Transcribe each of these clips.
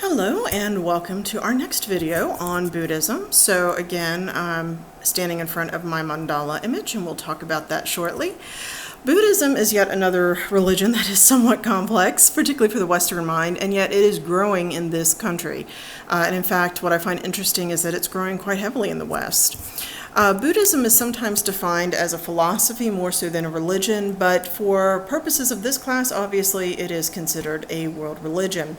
Hello and welcome to our next video on Buddhism. So again, I'm standing in front of my mandala image and we'll talk about that shortly. Buddhism is yet another religion that is somewhat complex, particularly for the Western mind, and yet it is growing in this country. And in fact, what I find interesting is that it's growing quite heavily in the West. Buddhism is sometimes defined as a philosophy more so than a religion, but for purposes of this class, obviously it is considered a world religion.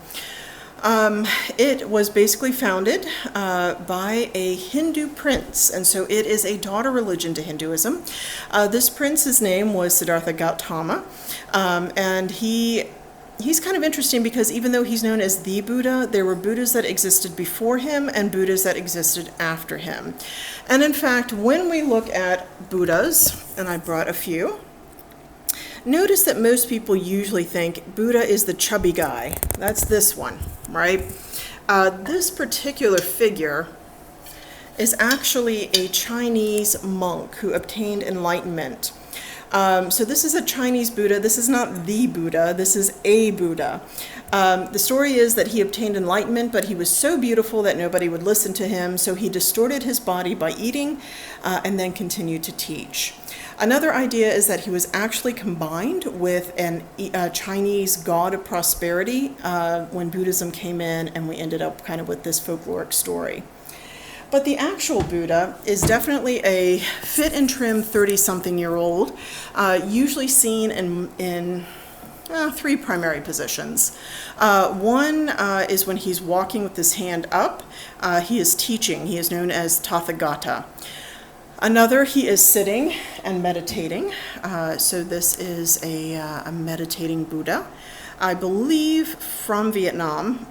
It was basically founded by a Hindu prince, and so it is a daughter religion to Hinduism. This prince's name was Siddhartha Gautama, and he's kind of interesting because even though he's known as the Buddha, there were Buddhas that existed before him and Buddhas that existed after him. And in fact, when we look at Buddhas, and I brought a few, notice that most people usually think Buddha is the chubby guy. That's this one, right? This particular figure is actually a Chinese monk who obtained enlightenment. So this is a Chinese Buddha. This is not the Buddha. This is a Buddha. The story is that he obtained enlightenment, but he was so beautiful that nobody would listen to him, so he distorted his body by eating and then continued to teach. Another idea is that he was actually combined with a Chinese god of prosperity when Buddhism came in, and we ended up kind of with this folkloric story. But the actual Buddha is definitely a fit and trim 30-something-year-old, usually seen in three primary positions. One is when he's walking with his hand up. He is teaching. He is known as Tathagata. Another, he is sitting and meditating. So this is a meditating Buddha. I believe from Vietnam.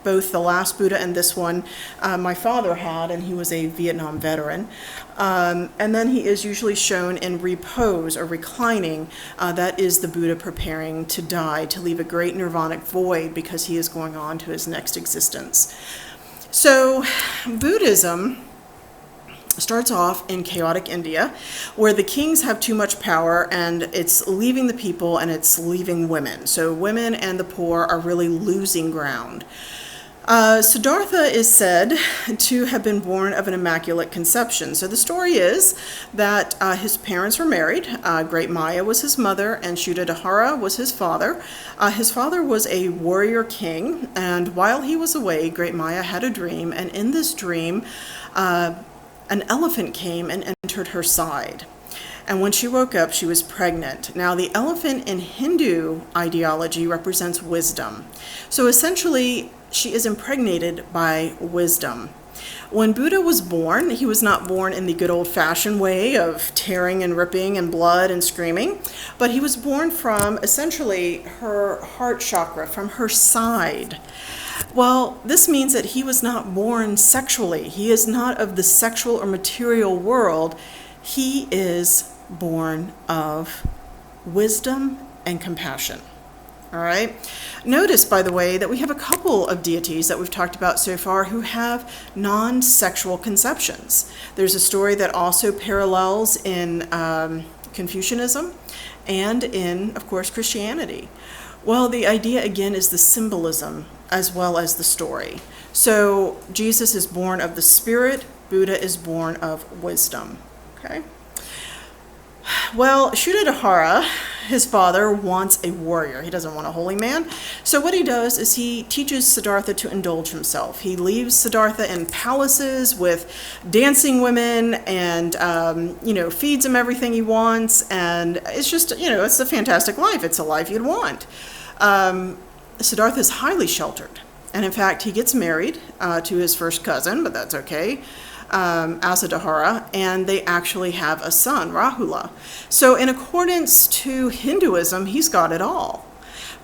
Both the last Buddha and this one my father had, and he was a Vietnam veteran. And then he is usually shown in repose or reclining. That is the Buddha preparing to die, to leave a great nirvanic void because he is going on to his next existence. So Buddhism starts off in chaotic India, where the kings have too much power and it's leaving the people and it's leaving women. So women and the poor are really losing ground. Siddhartha is said to have been born of an immaculate conception. So the story is that his parents were married. Great Maya was his mother and Shuddhadhara was his father. His father was a warrior king, and while he was away, Great Maya had a dream, and in this dream, an elephant came and entered her side. And when she woke up, she was pregnant. Now, the elephant in Hindu ideology represents wisdom. So essentially, she is impregnated by wisdom. When Buddha was born, he was not born in the good old-fashioned way of tearing and ripping and blood and screaming, but he was born from essentially her heart chakra, from her side. Well, this means that he was not born sexually. He is not of the sexual or material world. He is born of wisdom and compassion. All right. Notice, by the way, that we have a couple of deities that we've talked about so far who have non-sexual conceptions. There's a story that also parallels in Confucianism and in, of course, Christianity. Well, the idea, again, is the symbolism as well as the story. So Jesus is born of the Spirit, Buddha is born of wisdom. Okay? Well, Shuddhadhara, his father, wants a warrior. He doesn't want a holy man. So what he does is he teaches Siddhartha to indulge himself. He leaves Siddhartha in palaces with dancing women and, feeds him everything he wants. And it's just, it's a fantastic life. It's a life you'd want. Siddhartha is highly sheltered. And in fact, he gets married to his first cousin, but that's okay. Asadhara, and they actually have a son, Rahula. So in accordance to Hinduism, he's got it all.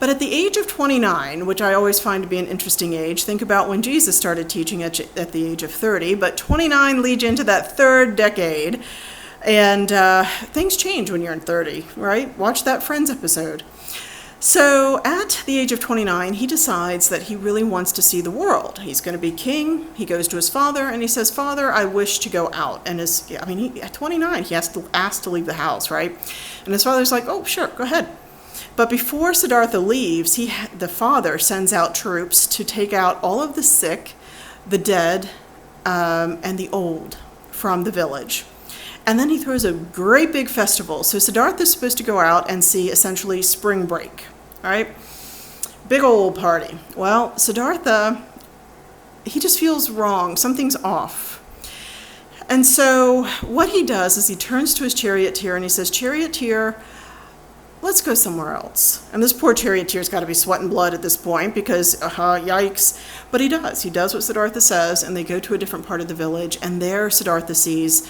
But at the age of 29, which I always find to be an interesting age, think about when Jesus started teaching at the age of 30, but 29 leads into that third decade, and things change when you're in 30, right? Watch that Friends episode. So at the age of 29, he decides that he really wants to see the world. He's going to be king. He goes to his father and he says, "Father, I wish to go out." And at 29, he has to ask to leave the house, right? And his father's like, "Oh, sure, go ahead." But before Siddhartha leaves, the father sends out troops to take out all of the sick, the dead, and the old from the village. And then he throws a great big festival. So Siddhartha is supposed to go out and see essentially spring break, all right? Big old party. Well, Siddhartha, he just feels wrong. Something's off. And so what he does is he turns to his charioteer and he says, "Charioteer, let's go somewhere else." And this poor charioteer's got to be sweating blood at this point because, yikes. But he does. He does what Siddhartha says, and they go to a different part of the village, and there Siddhartha sees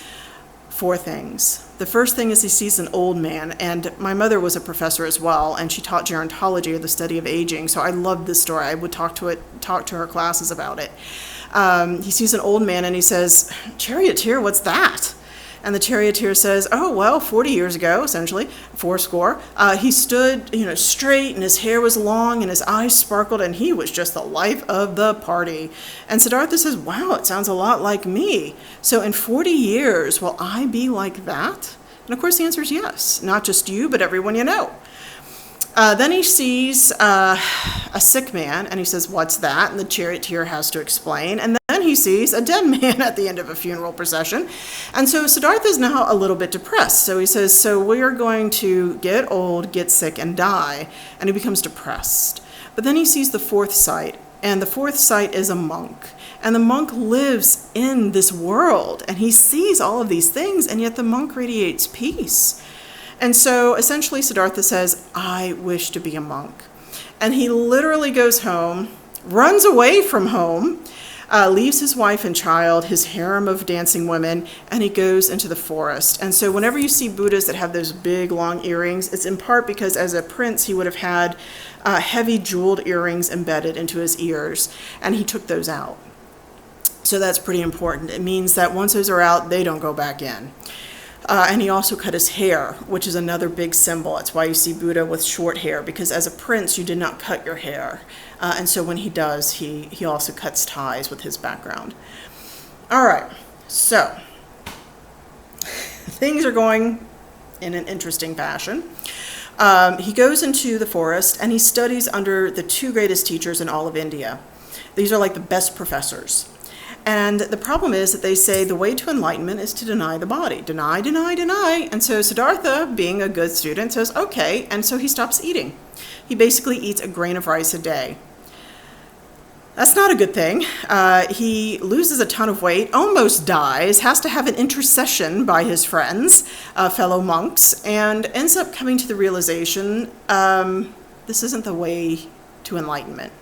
4 things. The first thing is he sees an old man, and my mother was a professor as well, and she taught gerontology, or the study of aging, so I loved this story. I would talk to her classes about it. He sees an old man, and he says, "Charioteer, what's that?" And the charioteer says, "Oh, well, 40 years ago, essentially, 40, he stood, straight, and his hair was long, and his eyes sparkled, and he was just the life of the party." And Siddhartha says, "Wow, it sounds a lot like me. So in 40 years, will I be like that?" And of course, the answer is yes. Not just you, but everyone you know. Then he sees a sick man, and he says, "What's that?" And the charioteer has to explain. And then he sees a dead man at the end of a funeral procession. And so Siddhartha is now a little bit depressed. So he says, "So we are going to get old, get sick, and die." And he becomes depressed. But then he sees the 4th sight, and the 4th sight is a monk. And the monk lives in this world, and he sees all of these things, and yet the monk radiates peace. And so essentially Siddhartha says, "I wish to be a monk." And he literally goes home, runs away from home, leaves his wife and child, his harem of dancing women, and he goes into the forest. And so whenever you see Buddhas that have those big, long earrings, it's in part because as a prince, he would have had heavy jeweled earrings embedded into his ears, and he took those out. So that's pretty important. It means that once those are out, they don't go back in. And he also cut his hair, which is another big symbol. That's why you see Buddha with short hair, because as a prince, you did not cut your hair. And so when he does, he also cuts ties with his background. All right, so things are going in an interesting fashion. He goes into the forest, and he studies under the 2 greatest teachers in all of India. These are like the best professors. And the problem is that they say the way to enlightenment is to deny the body. Deny, deny, deny. And so Siddhartha, being a good student, says, okay, and so he stops eating. He basically eats a grain of rice a day. That's not a good thing. He loses a ton of weight, almost dies, has to have an intercession by his friends, fellow monks, and ends up coming to the realization, this isn't the way to enlightenment.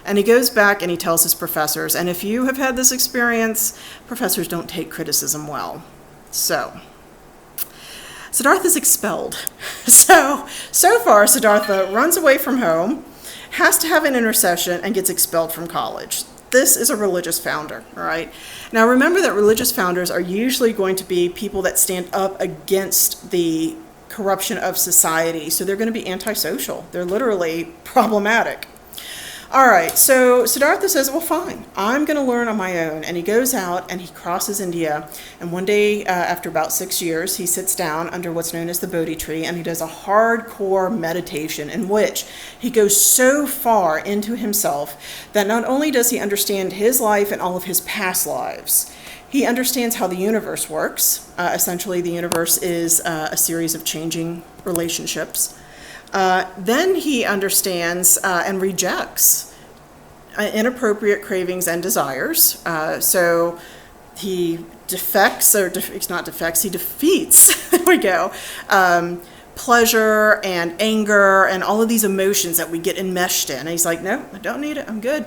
And he goes back and he tells his professors, and if you have had this experience, professors don't take criticism well. So Siddhartha's expelled. So far, Siddhartha runs away from home, has to have an intercession, and gets expelled from college. This is a religious founder, all right? Now remember that religious founders are usually going to be people that stand up against the corruption of society. So they're going to be antisocial. They're literally problematic. All right, so Siddhartha says, well, fine, I'm going to learn on my own. And he goes out and he crosses India. And one day, after about 6 years, he sits down under what's known as the Bodhi tree, and he does a hardcore meditation in which he goes so far into himself that not only does he understand his life and all of his past lives, he understands how the universe works. Essentially, the universe is a series of changing relationships. Then he understands and rejects inappropriate cravings and desires. So he defects, or not defects, he defeats, there we go, pleasure and anger and all of these emotions that we get enmeshed in. And he's like, no, I don't need it, I'm good.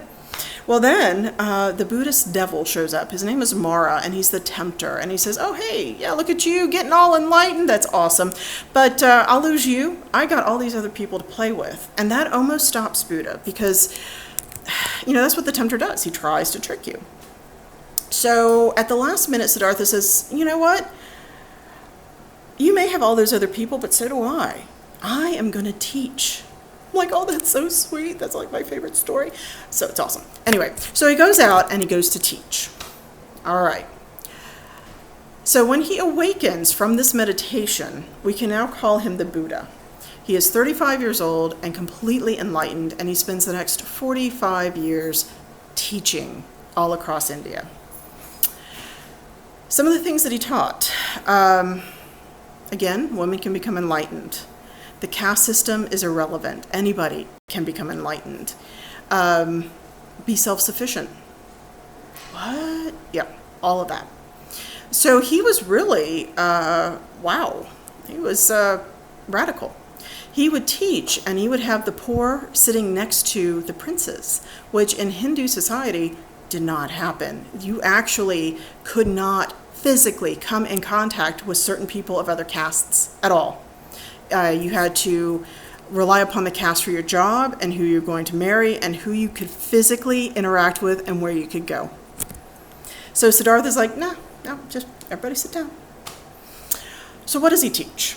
Well, then the Buddhist devil shows up. His name is Mara, and he's the tempter. And he says, oh, hey, yeah, look at you getting all enlightened. That's awesome. But I'll lose you. I got all these other people to play with. And that almost stops Buddha because, that's what the tempter does. He tries to trick you. So at the last minute, Siddhartha says, you know what? You may have all those other people, but so do I. I am going to teach. I'm like, oh, that's so sweet. That's like my favorite story. So it's awesome. Anyway, so he goes out and he goes to teach. All right. So when he awakens from this meditation, we can now call him the Buddha. He is 35 years old and completely enlightened, and he spends the next 45 years teaching all across India. Some of the things that he taught. Again, women can become enlightened. The caste system is irrelevant. Anybody can become enlightened. Be self-sufficient. What? Yeah, all of that. So he was really, wow, he was radical. He would teach, and he would have the poor sitting next to the princes, which in Hindu society did not happen. You actually could not physically come in contact with certain people of other castes at all. You had to rely upon the caste for your job and who you're going to marry and who you could physically interact with and where you could go. So Siddhartha's like, no, just everybody sit down. So what does he teach?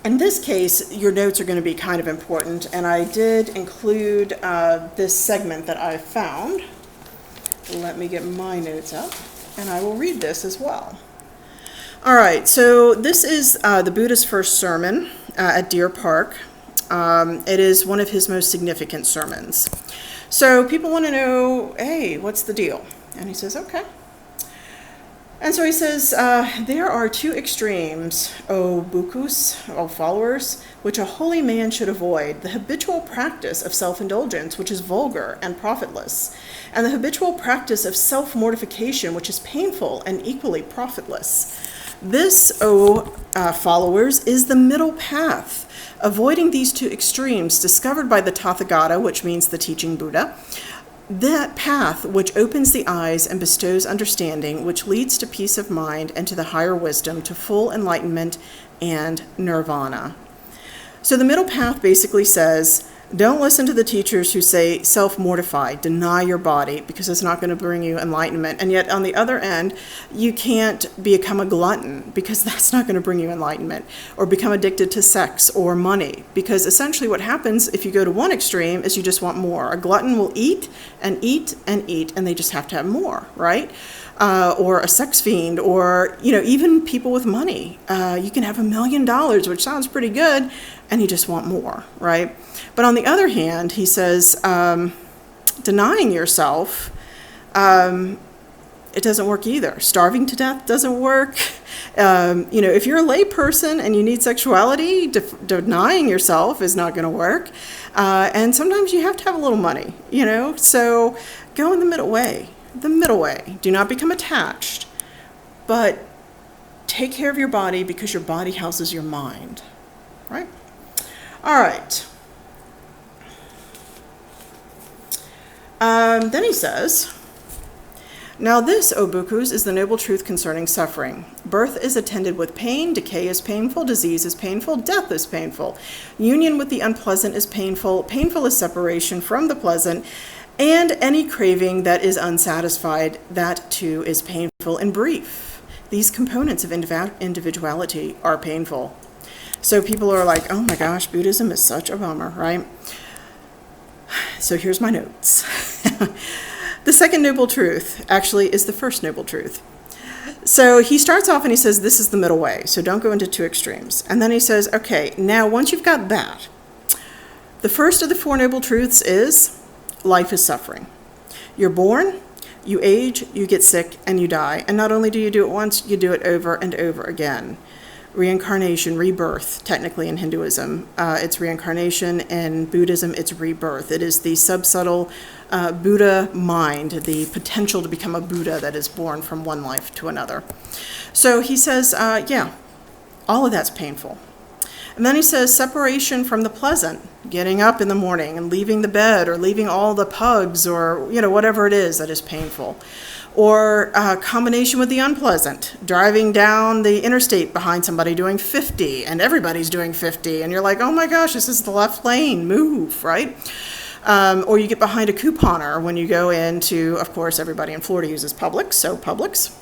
In this case, your notes are going to be kind of important, and I did include this segment that I found. Let me get my notes up, and I will read this as well. All right, so this is the Buddha's first sermon at Deer Park. It is one of his most significant sermons. So people want to know, hey, what's the deal? And he says, okay. And so he says, there are two extremes, O bhikkhus, O followers, which a holy man should avoid: the habitual practice of self-indulgence, which is vulgar and profitless, and the habitual practice of self-mortification, which is painful and equally profitless. This, O followers, is the middle path. Avoiding these two extremes, discovered by the Tathagata, which means the teaching Buddha, that path which opens the eyes and bestows understanding, which leads to peace of mind and to the higher wisdom, to full enlightenment and nirvana. So the middle path basically says, don't listen to the teachers who say self-mortify, deny your body, because it's not going to bring you enlightenment. And yet on the other end, you can't become a glutton, because that's not going to bring you enlightenment, or become addicted to sex or money, because essentially what happens if you go to one extreme is you just want more. A glutton will eat and eat and eat, and they just have to have more, right? Or a sex fiend, or even people with money. You can have $1 million, which sounds pretty good, and you just want more, right? But on the other hand, he says, denying yourself, it doesn't work either. Starving to death doesn't work. If you're a lay person and you need sexuality, denying yourself is not going to work. And sometimes you have to have a little money, so go in the middle way. The middle way. Do not become attached, but take care of your body, because your body houses your mind, right? All right. Then he says, now this, O bhikkhus, is the noble truth concerning suffering. Birth is attended with pain, decay is painful, disease is painful, death is painful. Union with the unpleasant is painful, painful is separation from the pleasant, and any craving that is unsatisfied, that too is painful. In brief, these components of individuality are painful. So people are like, oh my gosh, Buddhism is such a bummer, right? So here's my notes. The second noble truth actually is the first noble truth. So he starts off and he says, this is the middle way, so don't go into two extremes. And then he says, okay, now once you've got that, the first of the four noble truths is life is suffering. You're born, you age, you get sick, and you die. And not only do you do it once, you do it over and over again. Reincarnation, rebirth, technically in Hinduism, it's reincarnation. In Buddhism, it's rebirth. It is the subsubtle Buddha mind, the potential to become a Buddha that is born from one life to another. So he says, yeah, all of that's painful. And then he says separation from the pleasant, getting up in the morning and leaving the bed, or leaving all the pugs, or whatever it is that is painful. Or combination with the unpleasant, driving down the interstate behind somebody doing 50, and everybody's doing 50, and you're like, oh my gosh, this is the left lane, move, right? Or you get behind a couponer when you go into, of course, everybody in Florida uses Publix, so Publix.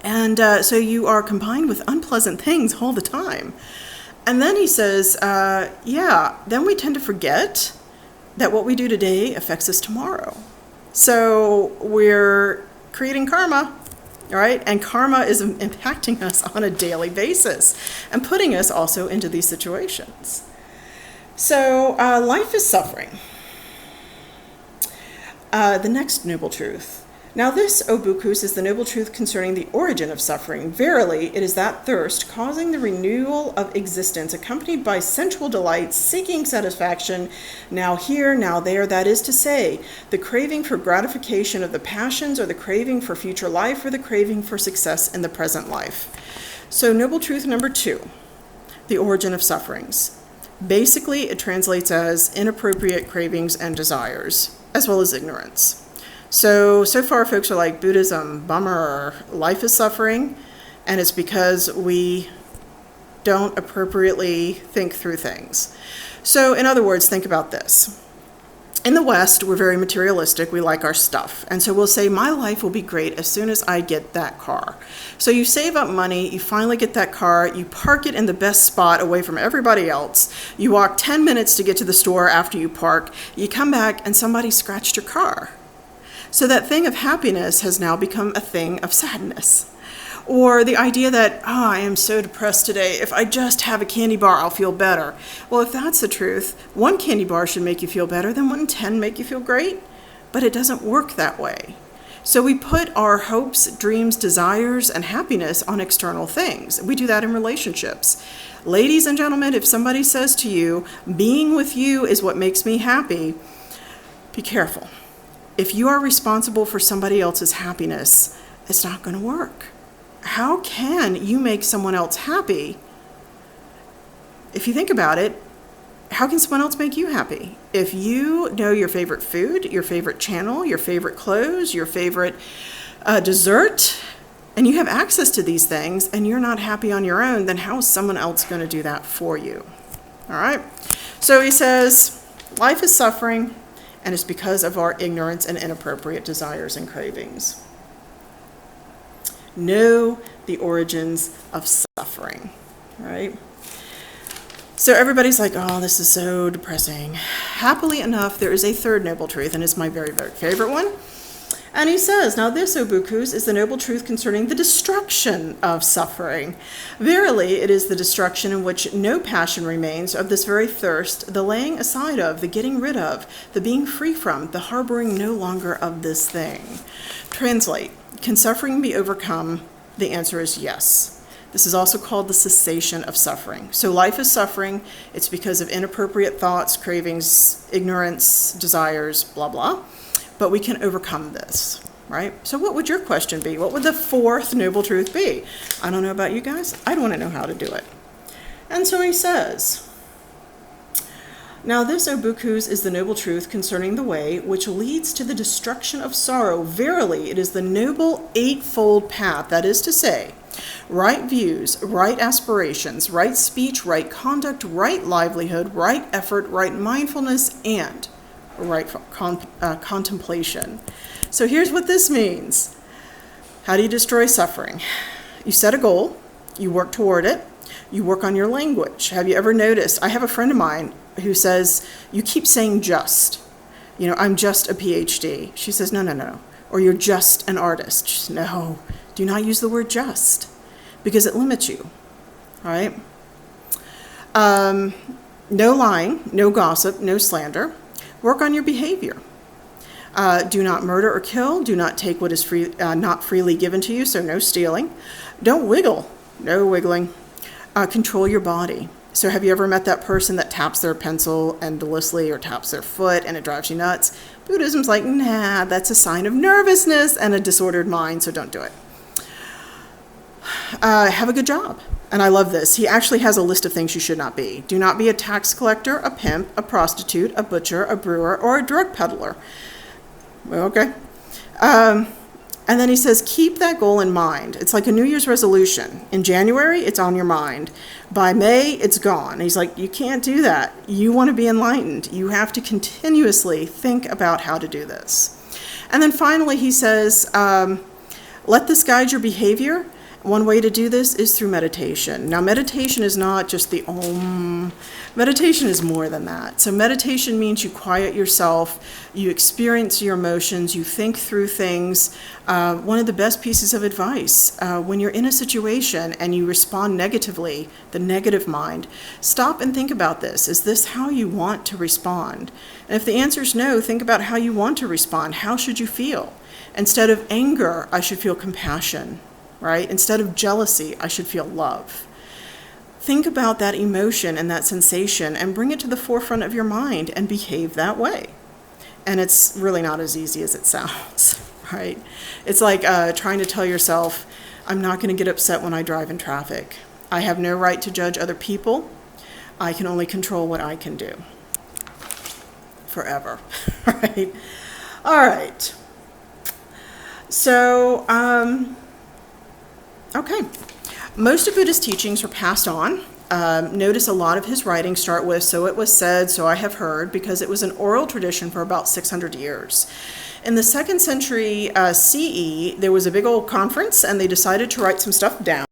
And so you are combined with unpleasant things all the time. And then he says, then we tend to forget that what we do today affects us tomorrow. So we're creating karma, all right? And karma is impacting us on a daily basis and putting us also into these situations. So life is suffering. The next noble truth. Now this, O Bhikkhus, is the noble truth concerning the origin of suffering. Verily, it is that thirst causing the renewal of existence, accompanied by sensual delights, seeking satisfaction, now here, now there, that is to say, the craving for gratification of the passions, or the craving for future life, or the craving for success in the present life. So noble truth number 2, the origin of sufferings. Basically, it translates as inappropriate cravings and desires, as well as ignorance. So far folks are like, Buddhism, bummer, life is suffering, and it's because we don't appropriately think through things. So in other words, think about this. In the West, we're very materialistic. We like our stuff. And so we'll say, my life will be great as soon as I get that car. So you save up money, you finally get that car, you park it in the best spot away from everybody else. You walk 10 minutes to get to the store after you park. You come back and somebody scratched your car. So that thing of happiness has now become a thing of sadness. Or the idea that, I am so depressed today. If I just have a candy bar, I'll feel better. Well, if that's the truth, one candy bar should make you feel better, then wouldn't 10 make you feel great? But it doesn't work that way. So we put our hopes, dreams, desires, and happiness on external things. We do that in relationships. Ladies and gentlemen, if somebody says to you, being with you is what makes me happy, be careful. If you are responsible for somebody else's happiness, it's not going to work. How can you make someone else happy? If you think about it, how can someone else make you happy? If you know your favorite food, your favorite channel, your favorite clothes, your favorite dessert, and you have access to these things and you're not happy on your own, then how is someone else going to do that for you? All right. So he says, life is suffering, and it's because of our ignorance and inappropriate desires and cravings. Know the origins of suffering, right? So everybody's like, oh, this is so depressing. Happily enough, there is a third noble truth, and it's my very, very favorite one. And he says, now this, O Bhikkhus, is the noble truth concerning the destruction of suffering. Verily, it is the destruction in which no passion remains of this very thirst, the laying aside of, the getting rid of, the being free from, the harboring no longer of this thing. Translate, can suffering be overcome? The answer is yes. This is also called the cessation of suffering. So life is suffering. It's because of inappropriate thoughts, cravings, ignorance, desires, blah, blah. But we can overcome this, right? So what would your question be? What would the fourth noble truth be? I don't know about you guys. I'd want to know how to do it. And so he says, now this, O Bhikkhus, is the noble truth concerning the way which leads to the destruction of sorrow. Verily, it is the noble eightfold path, that is to say, right views, right aspirations, right speech, right conduct, right livelihood, right effort, right mindfulness, and right contemplation. So here's what this means. How do you destroy suffering? You set a goal, you work toward it, you work on your language. Have you ever noticed? I have a friend of mine who says, you keep saying just. I'm just a PhD. She says, no. Or you're just an artist. She says, no, do not use the word just, because it limits you. All right? No lying, no gossip, no slander. Work on your behavior. Do not murder or kill. Do not take what is not freely given to you, so no stealing. Don't wiggle. No wiggling. Control your body. So have you ever met that person that taps their pencil endlessly or taps their foot and it drives you nuts? Buddhism's like, nah, that's a sign of nervousness and a disordered mind, so don't do it. Have a good job. And I love this. He actually has a list of things you should not be. Do not be a tax collector, a pimp, a prostitute, a butcher, a brewer, or a drug peddler. Okay. And then he says, keep that goal in mind. It's like a New Year's resolution. In January, it's on your mind. By May, it's gone. He's like, you can't do that. You want to be enlightened. You have to continuously think about how to do this. And then finally, he says, let this guide your behavior One way to do this is through meditation. Now, meditation is not just the Om. Meditation is more than that. So meditation means you quiet yourself, you experience your emotions, you think through things. One of the best pieces of advice, when you're in a situation and you respond negatively, the negative mind, stop and think about this. Is this how you want to respond? And if the answer is no, think about how you want to respond. How should you feel? Instead of anger, I should feel compassion. Right? Instead of jealousy, I should feel love. Think about that emotion and that sensation and bring it to the forefront of your mind and behave that way. And it's really not as easy as it sounds, right? It's like trying to tell yourself, I'm not going to get upset when I drive in traffic. I have no right to judge other people. I can only control what I can do. Forever, right? All right. So, okay, most of Buddha's teachings are passed on. Notice a lot of his writings start with, so it was said, so I have heard, because it was an oral tradition for about 600 years. In the 2nd century CE, there was a big old conference, and they decided to write some stuff down.